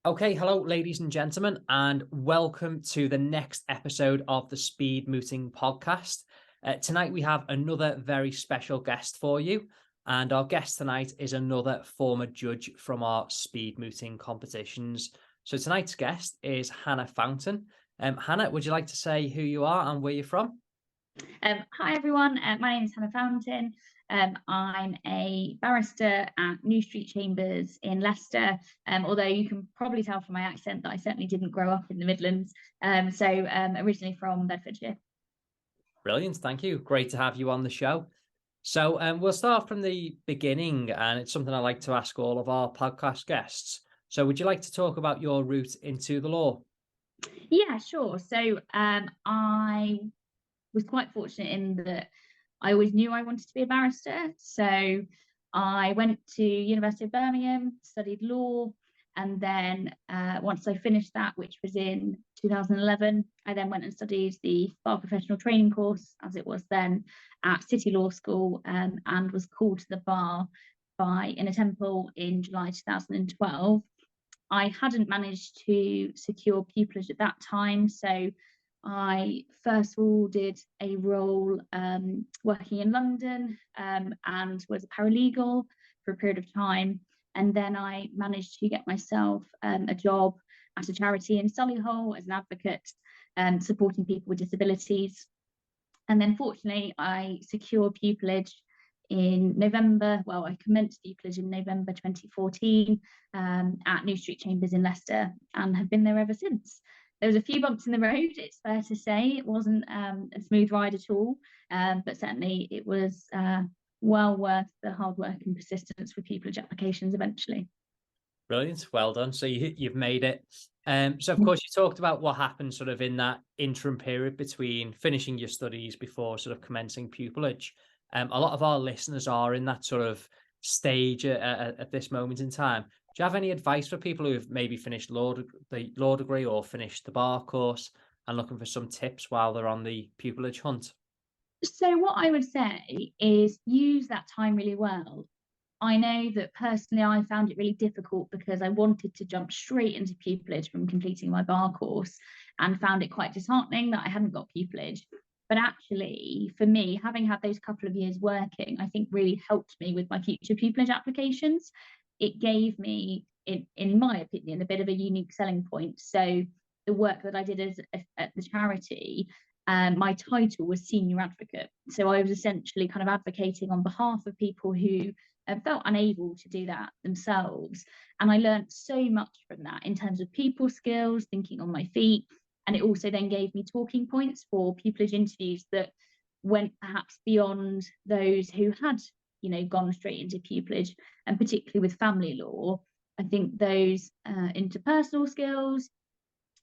Okay, hello, ladies and gentlemen, and welcome to the next episode of the Speed Mooting podcast. Tonight, we have another very special guest for you, and our guest tonight is another former judge from our Speed Mooting competitions. So tonight's guest is Hannah Fountain. Hannah, would you like to say who you are and where you're from? Hi everyone, my name is Hannah Fountain. I'm a barrister at New Street Chambers in Leicester, although you can probably tell from my accent that I certainly didn't grow up in the Midlands. Originally from Bedfordshire. Brilliant, thank you. Great to have you on the show. So we'll start from the beginning, and it's something I like to ask all of our podcast guests. So would you like to talk about your route into the law? Yeah, sure. I was quite fortunate in that I always knew I wanted to be a barrister. So I went to University of Birmingham, studied law, and then once I finished that, which was in 2011, I then went and studied the bar professional training course, as it was then, at City Law School, and was called to the bar by Inner Temple in July 2012. I hadn't managed to secure pupillage at that time, so I first of all did a role working in London and was a paralegal for a period of time. And then I managed to get myself a job at a charity in Solihull as an advocate, supporting people with disabilities. And then fortunately, I secured pupillage in November. Well, I commenced pupillage in November 2014 at New Street Chambers in Leicester and have been there ever since. There was a few bumps in the road, it's fair to say. It wasn't a smooth ride at all, but certainly it was well worth the hard work and persistence with pupillage applications eventually. Brilliant, well done. So you've made it. So of course you talked about what happened sort of in that interim period between finishing your studies before sort of commencing pupillage. A lot of our listeners are in that sort of stage at this moment in time. Do you have any advice for people who've maybe finished the law degree or finished the bar course and looking for some tips while they're on the pupillage hunt? So what I would say is use that time really well. I know that personally I found it really difficult because I wanted to jump straight into pupillage from completing my bar course and found it quite disheartening that I hadn't got pupillage. But actually, for me, having had those couple of years working, I think really helped me with my future pupillage applications. It gave me, in my opinion, a bit of a unique selling point. So the work that I did at the charity, my title was senior advocate. So I was essentially kind of advocating on behalf of people who felt unable to do that themselves. And I learned so much from that in terms of people skills, thinking on my feet. And it also then gave me talking points for pupillage interviews that went perhaps beyond those who had, gone straight into pupillage, and particularly with family law. I think those interpersonal skills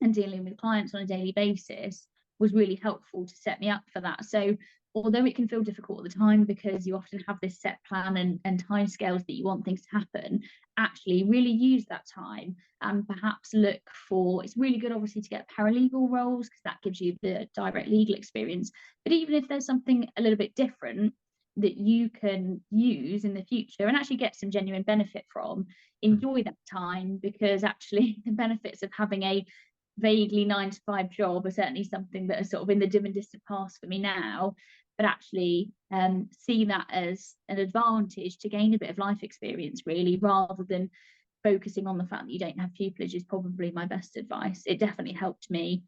and dealing with clients on a daily basis was really helpful to set me up for that. So although it can feel difficult at the time because you often have this set plan and time scales that you want things to happen, actually really use that time and perhaps look for, it's really good obviously to get paralegal roles because that gives you the direct legal experience. But even if there's something a little bit different that you can use in the future and actually get some genuine benefit from, enjoy that time, because actually the benefits of having a vaguely 9 to 5 job are certainly something that are sort of in the dim and distant past for me now, but actually see that as an advantage to gain a bit of life experience, really, rather than focusing on the fact that you don't have pupillage is probably my best advice. It definitely helped me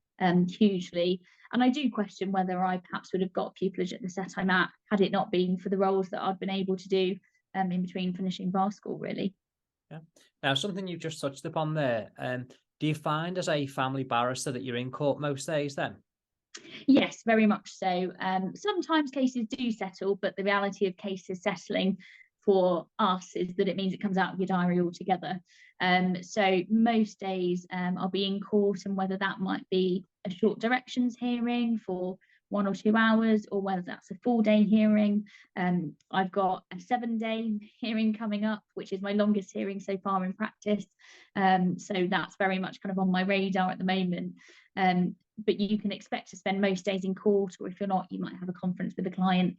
hugely. And I do question whether I perhaps would have got pupillage at the set I'm at had it not been for the roles that I've been able to do in between finishing bar school, really. Yeah. Now, something you've just touched upon there. Do you find as a family barrister that you're in court most days then? Yes, very much so. Sometimes cases do settle, but the reality of cases settling for us is that it means it comes out of your diary altogether. So most days I'll be in court, and whether that might be a short directions hearing for 1 or 2 hours, or whether that's a full day hearing. I've got a 7 day hearing coming up, which is my longest hearing so far in practice. So that's very much kind of on my radar at the moment. But you can expect to spend most days in court, or if you're not, you might have a conference with a client.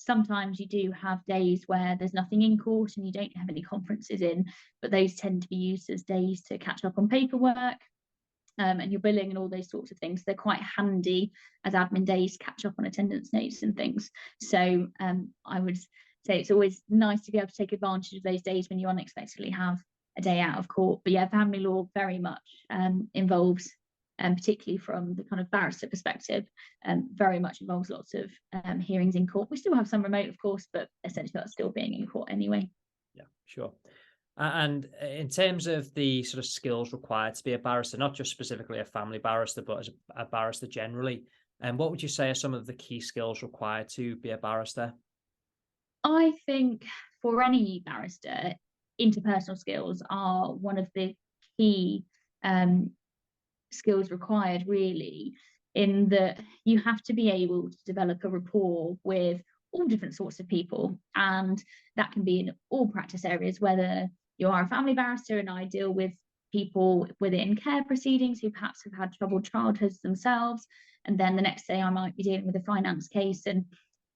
Sometimes you do have days where there's nothing in court and you don't have any conferences in, but those tend to be used as days to catch up on paperwork, and your billing and all those sorts of things. They're quite handy as admin days, catch up on attendance notes and things. So I would say it's always nice to be able to take advantage of those days when you unexpectedly have a day out of court. But yeah, family law very much involves, particularly from the kind of barrister perspective, very much involves lots of hearings in court. We still have some remote, of course, but essentially that's still being in court anyway. Yeah, sure. And in terms of the sort of skills required to be a barrister, not just specifically a family barrister, but as a barrister generally, and what would you say are some of the key skills required to be a barrister? I think for any barrister, interpersonal skills are one of the key skills required, really, in that you have to be able to develop a rapport with all different sorts of people. And that can be in all practice areas, whether you are a family barrister and I deal with people within care proceedings who perhaps have had troubled childhoods themselves. And then the next day I might be dealing with a finance case and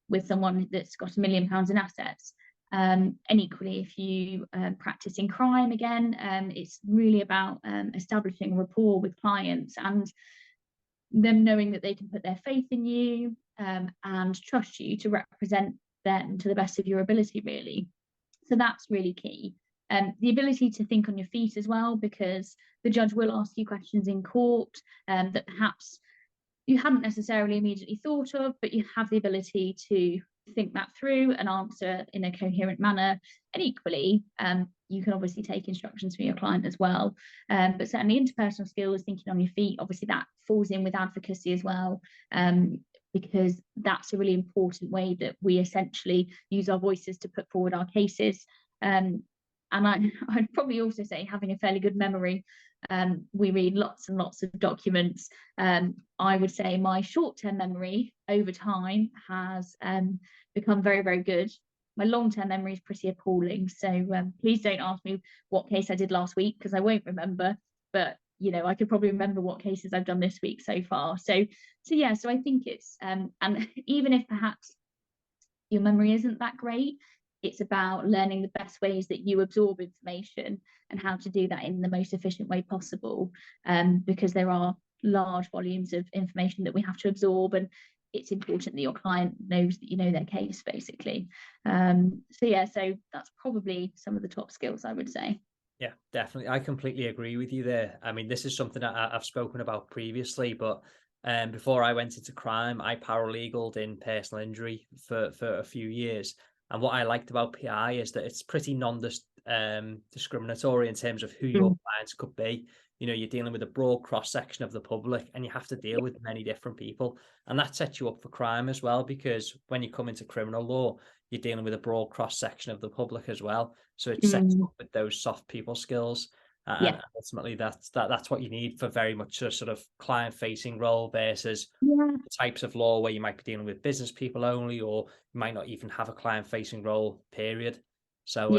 with someone that's got £1 million in assets. And equally, if you practice in crime, again, it's really about establishing rapport with clients and them knowing that they can put their faith in you and trust you to represent them to the best of your ability, really. So that's really key. The ability to think on your feet as well, because the judge will ask you questions in court that perhaps you hadn't necessarily immediately thought of, but you have the ability to think that through and answer in a coherent manner. And equally, you can obviously take instructions from your client as well. But certainly interpersonal skills, thinking on your feet, obviously that falls in with advocacy as well, because that's a really important way that we essentially use our voices to put forward our cases. And I'd probably also say having a fairly good memory. We read lots and lots of documents. I would say my short-term memory over time has become very, very good. My long-term memory is pretty appalling. So please don't ask me what case I did last week because I won't remember. But you know, I could probably remember what cases I've done this week so far. So yeah. So I think it's and even if perhaps your memory isn't that great, it's about learning the best ways that you absorb information and how to do that in the most efficient way possible, because there are large volumes of information that we have to absorb, and it's important that your client knows that you know their case, basically. So yeah, so that's probably some of the top skills I would say. Yeah, definitely. I completely agree with you there. I mean, this is something that I've spoken about previously, but before I went into crime, I paralegaled in personal injury for a few years. And what I liked about PI is that it's pretty discriminatory in terms of who your clients could be. You know, you're dealing with a broad cross section of the public and you have to deal with many different people. And that sets you up for crime as well, because when you come into criminal law, you're dealing with a broad cross section of the public as well. So it sets you up with those soft people skills. And ultimately that's what you need for very much a sort of client facing role versus the types of law where you might be dealing with business people only, or you might not even have a client facing role, period. So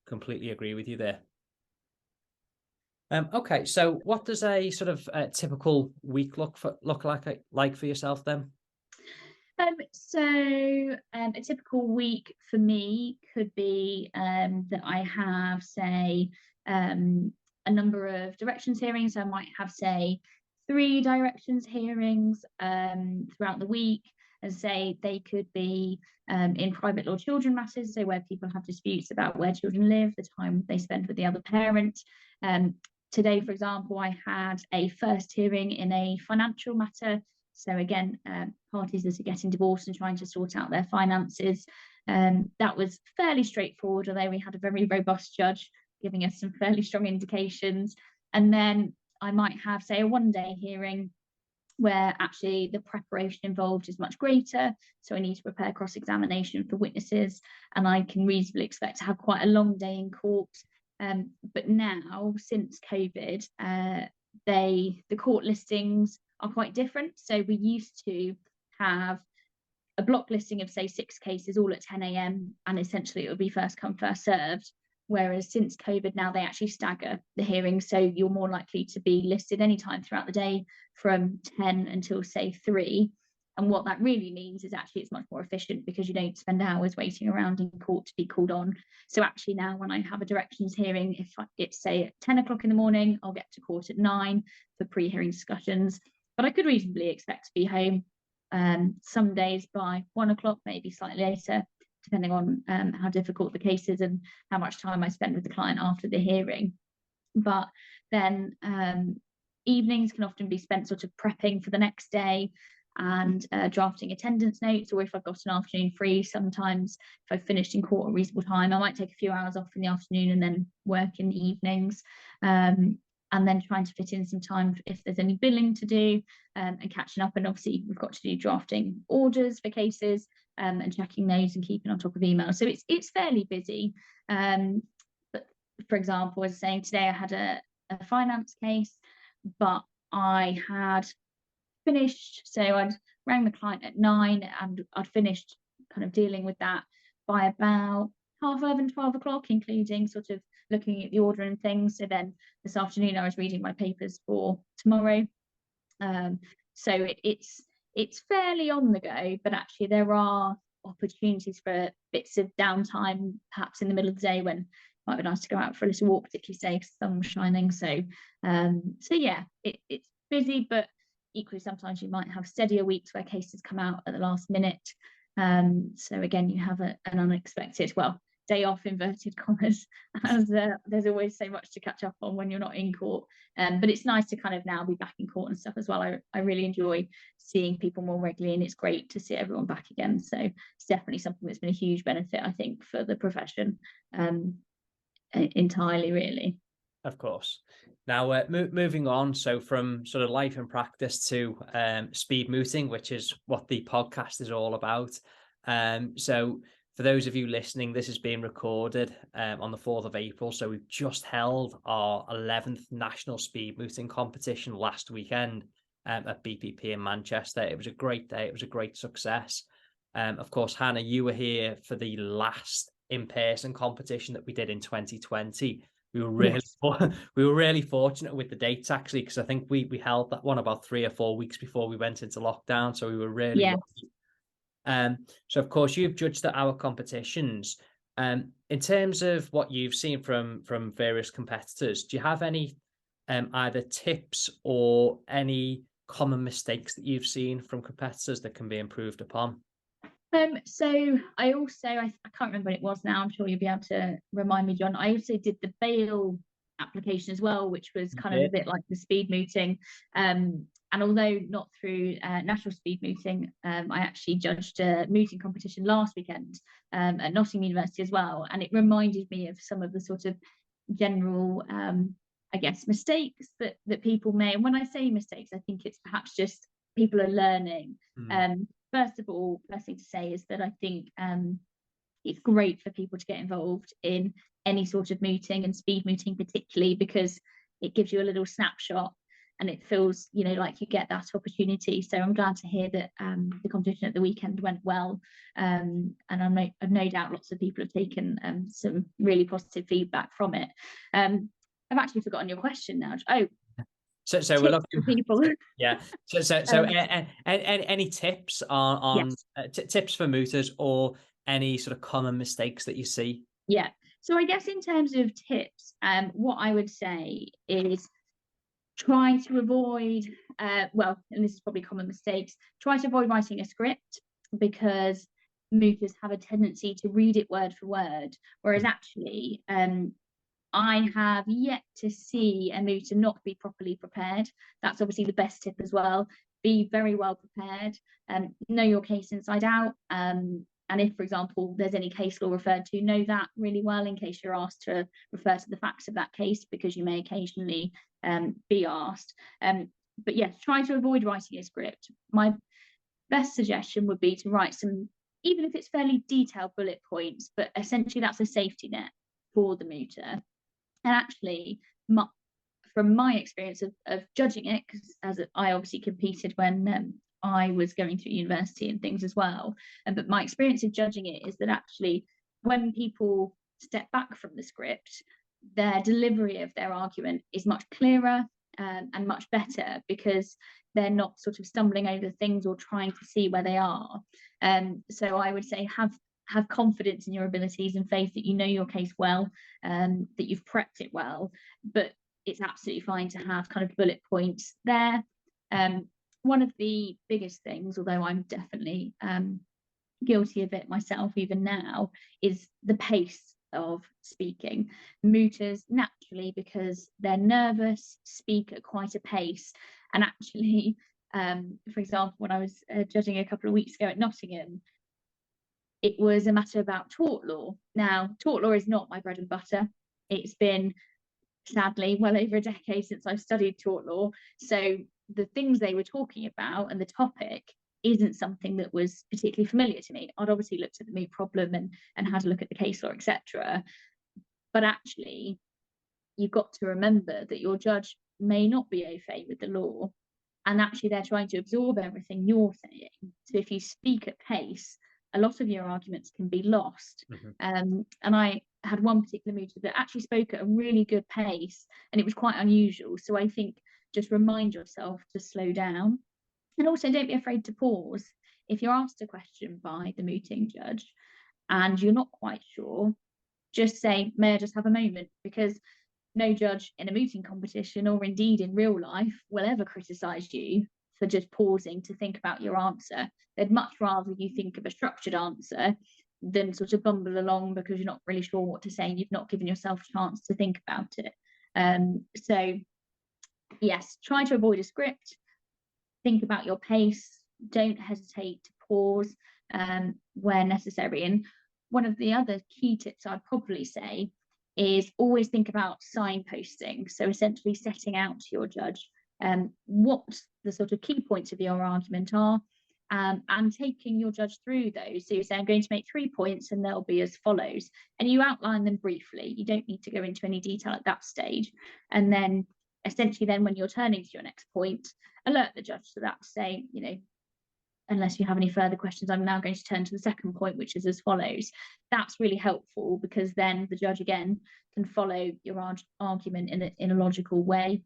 completely agree with you there. Okay, so what does a sort of typical week look like for yourself then? So a typical week for me could be that I have, say, a number of directions hearings. So I might have, say, 3 directions hearings throughout the week. And say they could be in private law children matters, so where people have disputes about where children live, the time they spend with the other parent. Today, for example, I had a first hearing in a financial matter. So again, parties that are getting divorced and trying to sort out their finances. That was fairly straightforward, although we had a very robust judge giving us some fairly strong indications. And then I might have, say, a one-day hearing where actually the preparation involved is much greater. So I need to prepare cross-examination for witnesses, and I can reasonably expect to have quite a long day in court. But now, since COVID, the court listings are quite different. So we used to have a block listing of, say, 6 cases all at 10 a.m. and essentially it would be first come, first served. Whereas since COVID now they actually stagger the hearings. So you're more likely to be listed anytime throughout the day from 10 until, say, 3. And what that really means is actually it's much more efficient because you don't spend hours waiting around in court to be called on. So actually now when I have a directions hearing, if it's say at 10 o'clock in the morning, I'll get to court at 9 for pre-hearing discussions. But I could reasonably expect to be home some days by 1 o'clock, maybe slightly later, depending on how difficult the case is and how much time I spend with the client after the hearing. But then evenings can often be spent sort of prepping for the next day and drafting attendance notes, or if I've got an afternoon free, sometimes if I've finished in court at a reasonable time, I might take a few hours off in the afternoon and then work in the evenings, and then trying to fit in some time if there's any billing to do, and catching up. And obviously we've got to do drafting orders for cases, and checking those and keeping on top of emails. So it's fairly busy. But for example, as I was saying, today I had a finance case, but I had finished, so I'd rang the client at 9 and I'd finished kind of dealing with that by about 11, 12 o'clock, including sort of looking at the order and things. So then this afternoon I was reading my papers for tomorrow. So it's fairly on the go, but actually there are opportunities for bits of downtime, perhaps in the middle of the day when it might be nice to go out for a little walk, particularly say because the sun was shining. So yeah, it's busy, but equally sometimes you might have steadier weeks where cases come out at the last minute. So again, you have an unexpected, well, day off, inverted commas, as there's always so much to catch up on when you're not in court. But it's nice to kind of now be back in court and stuff as well. I really enjoy seeing people more regularly, and it's great to see everyone back again. So it's definitely something that's been a huge benefit, I think, for the profession, entirely, really. Of course. Now, moving on, so from sort of life and practice to speed mooting, which is what the podcast is all about. So for those of you listening, this is being recorded on the 4th of April. So we've just held our 11th national speed mooting competition last weekend at BPP in Manchester. It was a great day. It was a great success. Of course, Hannah, you were here for the last in-person competition that we did in 2020. We were really fortunate with the dates, actually, because I think we held that one about 3 or 4 weeks before we went into lockdown. So we were really lucky. So of course you've judged at our competitions. In terms of what you've seen from various competitors, do you have any either tips or any common mistakes that you've seen from competitors that can be improved upon? So I can't remember when it was now, I'm sure you'll be able to remind me, John. I also did the bail application as well, which was kind of a bit like the speed mooting. And although not through national speed mooting, I actually judged a mooting competition last weekend at Nottingham University as well. And it reminded me of some of the sort of general, I guess, mistakes that people may. And when I say mistakes, I think it's perhaps just people are learning. First of all, first thing to say is that I think it's great for people to get involved in any sort of mooting, and speed mooting particularly, because it gives you a little snapshot and it feels, you know, like you get that opportunity. So I'm glad to hear that the competition at the weekend went well, and I've no doubt lots of people have taken some really positive feedback from it. I've actually forgotten your question now. So we're looking for people. Yeah. So any tips on tips for mooters, or any sort of common mistakes that you see? Yeah. So I guess in terms of tips, what I would say is try to avoid, and this is probably common mistakes, try to avoid writing a script, because mooters have a tendency to read it word for word, whereas actually I have yet to see a mooter not be properly prepared. That's obviously the best tip as well. Be very well prepared, know your case inside out. And if, for example, there's any case law referred to, know that really well in case you're asked to refer to the facts of that case, because you may occasionally be asked. But yes, try to avoid writing a script. My best suggestion would be to write some, even if it's fairly detailed bullet points, but essentially that's a safety net for the mooter. And actually, from my experience of judging it, because as I obviously competed when I was going through university and things as well, but my experience of judging it is that actually when people step back from the script, their delivery of their argument is much clearer, and much better, because they're not sort of stumbling over things or trying to see where they are. So I would say have confidence in your abilities and faith that you know your case well, that you've prepped it well, but it's absolutely fine to have kind of bullet points there. One of the biggest things, although I'm definitely guilty of it myself even now, is the pace of speaking. Mooters naturally, because they're nervous, speak at quite a pace. And actually, for example, when I was judging a couple of weeks ago at Nottingham, it was a matter about tort law. Now, tort law is not my bread and butter. It's been, sadly, well over a decade since I've studied tort law. So the things they were talking about and the topic isn't something that was particularly familiar to me. I'd obviously looked at the moot problem and had a look at the case law, etc. But actually, you've got to remember that your judge may not be au fait with the law, and actually they're trying to absorb everything you're saying. So if you speak at pace, a lot of your arguments can be lost. And I had one particular mooter that actually spoke at a really good pace, and it was quite unusual. So I think just remind yourself to slow down, and also don't be afraid to pause. If you're asked a question by the mooting judge and you're not quite sure, just say, may I just have a moment? Because no judge in a mooting competition, or indeed in real life, will ever criticise you for just pausing to think about your answer. They'd much rather you think of a structured answer than sort of bumble along because you're not really sure what to say and you've not given yourself a chance to think about it. So yes, try to avoid a script, think about your pace, don't hesitate to pause where necessary. And one of the other key tips I'd probably say is always think about signposting. So essentially setting out to your judge what the sort of key points of your argument are, and taking your judge through those. So you say, I'm going to make 3 points and they'll be as follows. And you outline them briefly. You don't need to go into any detail at that stage. And then essentially then when you're turning to your next point, alert the judge to that, say, you know, unless you have any further questions, I'm now going to turn to the second point, which is as follows. That's really helpful, because then the judge again can follow your argument in a logical way,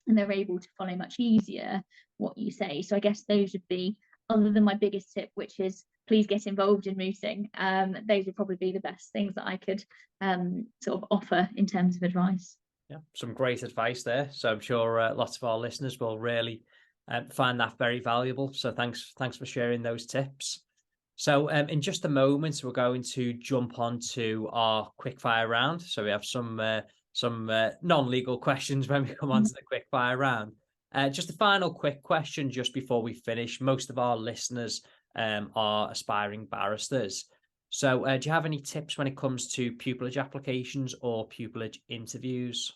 and they're able to follow much easier what you say. So I guess those would be, other than my biggest tip, which is please get involved in mooting, those would probably be the best things that I could sort of offer in terms of advice. Yeah, some great advice there. So I'm sure lots of our listeners will really find that very valuable. So thanks for sharing those tips. So in just a moment, we're going to jump on to our quickfire round. So we have some non-legal questions when we come on to the quickfire round. Just a final quick question just before we finish. Most of our listeners are aspiring barristers. So do you have any tips when it comes to pupillage applications or pupillage interviews?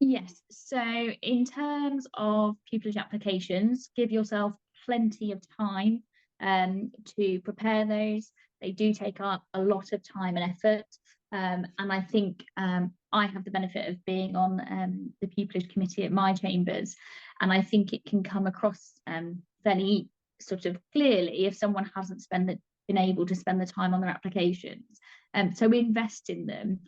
Yes. So in terms of pupillage applications, give yourself plenty of time to prepare those. They do take up a lot of time and effort. And I think I have the benefit of being on the pupillage committee at my chambers, and I think it can come across fairly sort of clearly if someone hasn't been able to spend the time on their applications. So invest in them.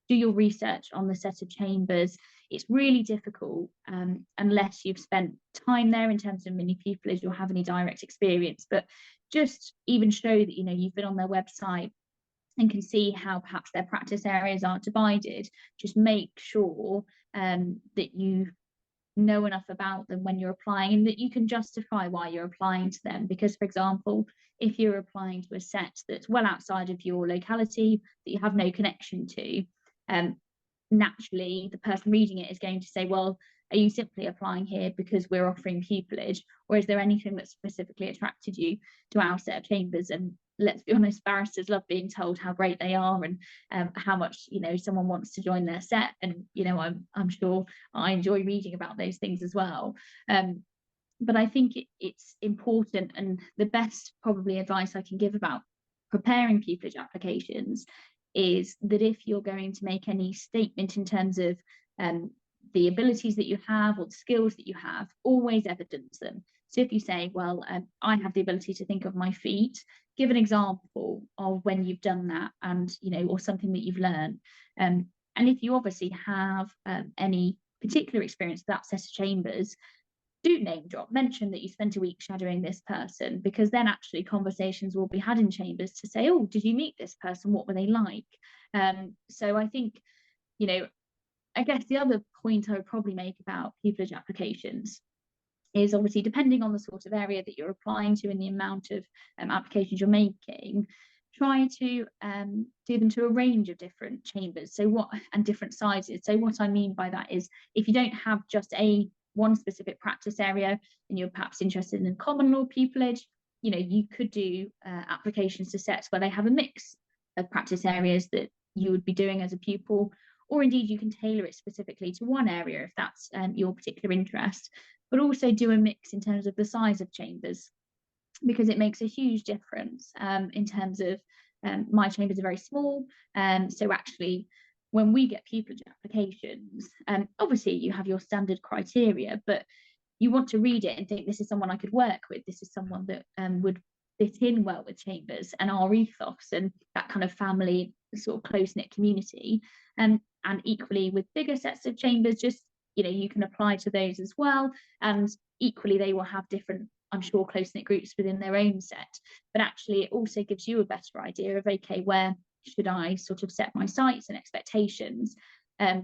Do your research on the set of chambers. It's really difficult unless you've spent time there in terms of mini pupillage or have any direct experience. But just even show that you've been on their website and can see how perhaps their practice areas are divided. Just make sure that you know enough about them when you're applying, and that you can justify why you're applying to them. Because, for example, if you're applying to a set that's well outside of your locality, that you have no connection to, naturally the person reading it is going to say, well, are you simply applying here because we're offering pupillage, or is there anything that specifically attracted you to our set of chambers? And let's be honest, barristers love being told how great they are and how much someone wants to join their set. And I'm sure I enjoy reading about those things as well. But I think it's important, and the best probably advice I can give about preparing pupillage applications is that if you're going to make any statement in terms of the abilities that you have or the skills that you have, always evidence them. So if you say, well, I have the ability to think of my feet, give an example of when you've done that, and or something that you've learned. And if you obviously have any particular experience of that set of chambers, do name drop, mention that you spent a week shadowing this person, because then actually conversations will be had in chambers to say, oh, did you meet this person? What were they like? So I think, you know, I guess the other point I would probably make about pupillage applications is obviously depending on the sort of area that you're applying to and the amount of applications you're making, try to do them to a range of different chambers, and different sizes. So what I mean by that is, if you don't have just one specific practice area and you're perhaps interested in common law pupillage, you know, you could do applications to sets where they have a mix of practice areas that you would be doing as a pupil, or indeed you can tailor it specifically to one area if that's your particular interest, but also do a mix in terms of the size of chambers, because it makes a huge difference in terms of my chambers are very small. So actually, when we get pupillage applications, obviously you have your standard criteria, but you want to read it and think, this is someone I could work with. This is someone that would fit in well with chambers and our ethos and that kind of family, sort of close-knit community. And equally with bigger sets of chambers, just, you know, you can apply to those as well. And equally, they will have different, I'm sure, close-knit groups within their own set. But actually, it also gives you a better idea of, okay, where should I sort of set my sights and expectations?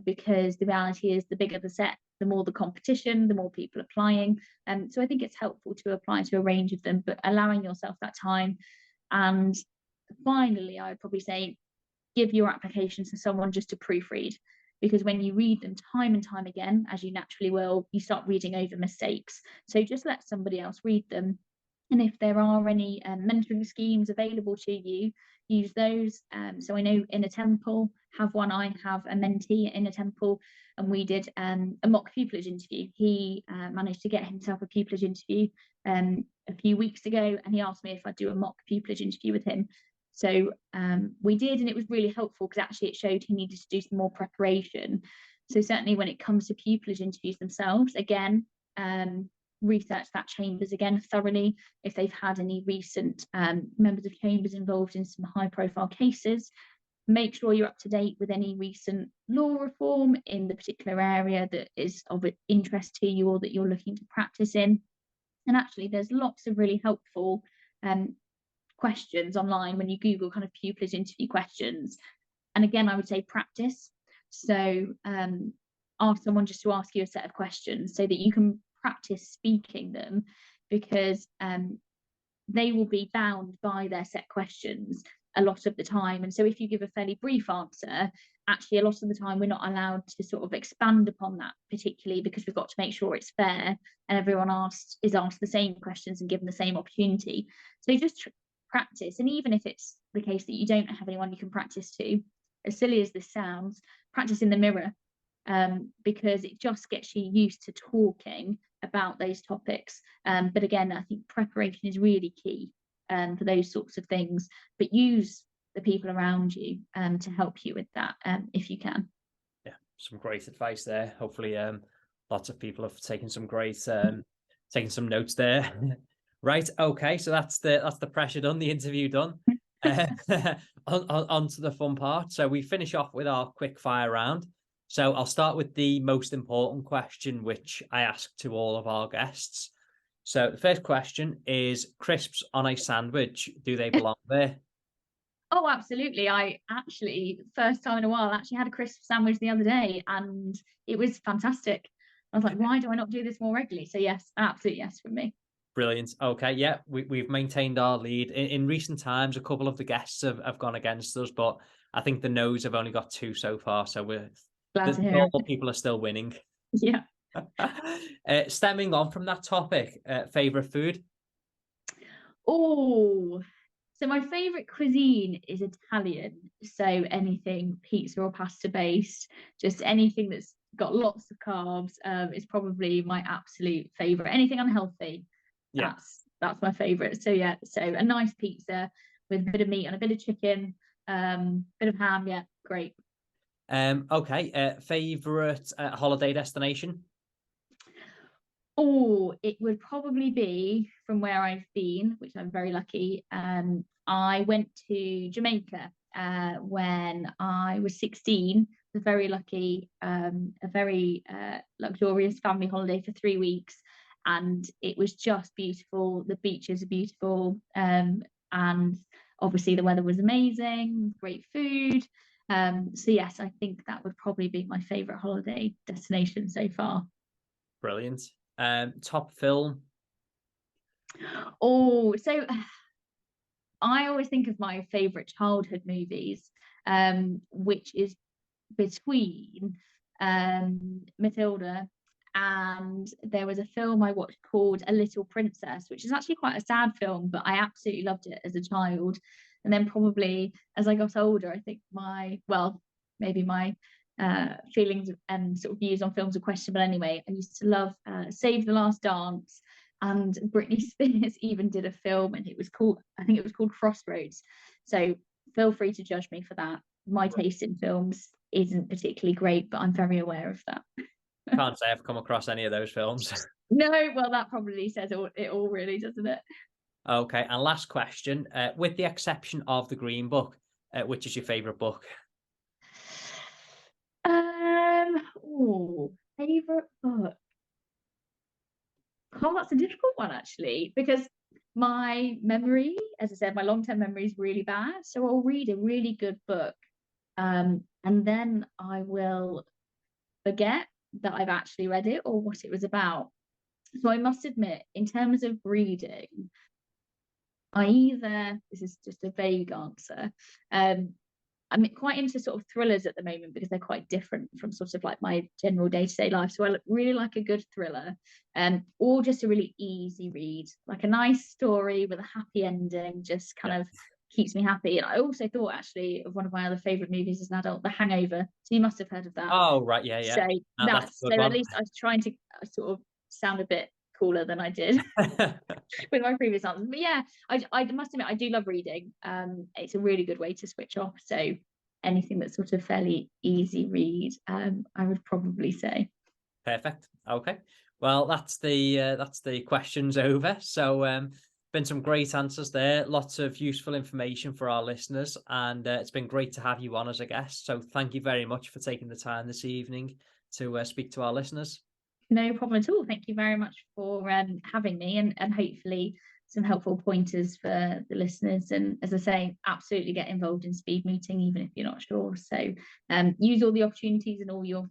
Because the reality is, the bigger the set, the more the competition, the more people applying. So I think it's helpful to apply to a range of them, but allowing yourself that time. And finally, I would probably say, give your applications to someone just to proofread, because when you read them time and time again, as you naturally will, you start reading over mistakes. So just let somebody else read them. And if there are any mentoring schemes available to you, use those. So I know Inner Temple have one. I have a mentee at Inner Temple, and we did a mock pupillage interview. He managed to get himself a pupillage interview a few weeks ago, and he asked me if I'd do a mock pupillage interview with him. So we did, and it was really helpful, because actually it showed he needed to do some more preparation. So certainly when it comes to pupillage interviews themselves, again, research that chambers again thoroughly. If they've had any recent members of chambers involved in some high profile cases, make sure you're up to date with any recent law reform in the particular area that is of interest to you or that you're looking to practice in. And actually, there's lots of really helpful questions online when you Google kind of pupillage interview questions. And again, I would say practice. So ask someone just to ask you a set of questions so that you can practice speaking them, because they will be bound by their set questions a lot of the time. And so if you give a fairly brief answer, actually a lot of the time we're not allowed to sort of expand upon that, particularly because we've got to make sure it's fair and everyone is asked the same questions and given the same opportunity. So just practice. And even if it's the case that you don't have anyone you can practice to, as silly as this sounds, practice in the mirror, because it just gets you used to talking about those topics. But again, I think preparation is really key for those sorts of things, but use the people around you to help you with that if you can. Yeah, some great advice there. Hopefully lots of people have taken some great taking some notes there. Right, okay, so that's the pressure done, the interview done. On to the fun part. So we finish off with our quick fire round. So I'll start with the most important question, which I ask to all of our guests. So the first question is, crisps on a sandwich, do they belong there? Oh, absolutely. I actually, first time in a while, actually had a crisp sandwich the other day, and it was fantastic. I was like, why do I not do this more regularly? So yes, absolutely yes from me. Brilliant. Okay, yeah, we've maintained our lead. In recent times, a couple of the guests have gone against us, but I think the no's have only got 2 so far. So Glad to hear normal it. people are still winning. Yeah. Stemming on from that topic, favorite food? Oh, so my favorite cuisine is Italian. So anything pizza or pasta based, just anything that's got lots of carbs is probably my absolute favorite. Anything unhealthy, Yeah. that's my favorite. So yeah, so a nice pizza with a bit of meat and a bit of chicken, bit of ham. Yeah, great. Okay. Favorite holiday destination? Oh, it would probably be from where I've been, which I'm very lucky. I went to Jamaica when I was 16 was very lucky, a very luxurious family holiday for 3 weeks, and it was just beautiful. The beaches are beautiful, and obviously the weather was amazing, great food. So yes, I think that would probably be my favorite holiday destination so far. Brilliant. Top film? Oh, so I always think of my favorite childhood movies, which is between Matilda, and there was a film I watched called A Little Princess, which is actually quite a sad film, but I absolutely loved it as a child. And then probably as I got older, I think maybe my feelings and sort of views on films are questionable anyway. I used to love Save the Last Dance, and Britney Spears even did a film, and I think it was called Crossroads. So feel free to judge me for that. My taste in films isn't particularly great, but I'm very aware of that. Can't say I've come across any of those films. No, well, that probably says it all, really, doesn't it? Okay, and last question. With the exception of The Green Book, which is your favourite book? Favorite book. Oh, that's a difficult one actually, because my memory, as I said, my long-term memory is really bad. So I'll read a really good book, and then I will forget that I've actually read it or what it was about. So I must admit, in terms of reading, this is just a vague answer, I'm quite into sort of thrillers at the moment because they're quite different from sort of like my general day-to-day life. So I really like a good thriller, or just a really easy read, like a nice story with a happy ending, just kind of keeps me happy. And I also thought actually of one of my other favorite movies as an adult, The Hangover. So you must have heard of that. Oh, right, yeah, So that's a good so at one. least I was trying to sort of sound a bit cooler than I did with my previous answers. But yeah, I must admit I do love reading. It's a really good way to switch off. So anything that's sort of fairly easy read, I would probably say. Perfect. Okay. Well, that's the questions over. So been some great answers there. Lots of useful information for our listeners, and it's been great to have you on as a guest. So thank you very much for taking the time this evening to speak to our listeners. No problem at all. Thank you very much for having me, and hopefully some helpful pointers for the listeners. And as I say, absolutely get involved in speed meeting, even if you're not sure. So use all the opportunities and all your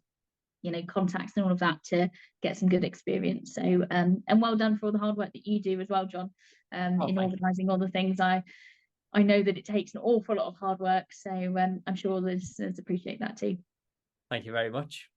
contacts and all of that to get some good experience. So and well done for all the hard work that you do as well, John, in organising all the things. I know that it takes an awful lot of hard work. So I'm sure the listeners appreciate that too. Thank you very much.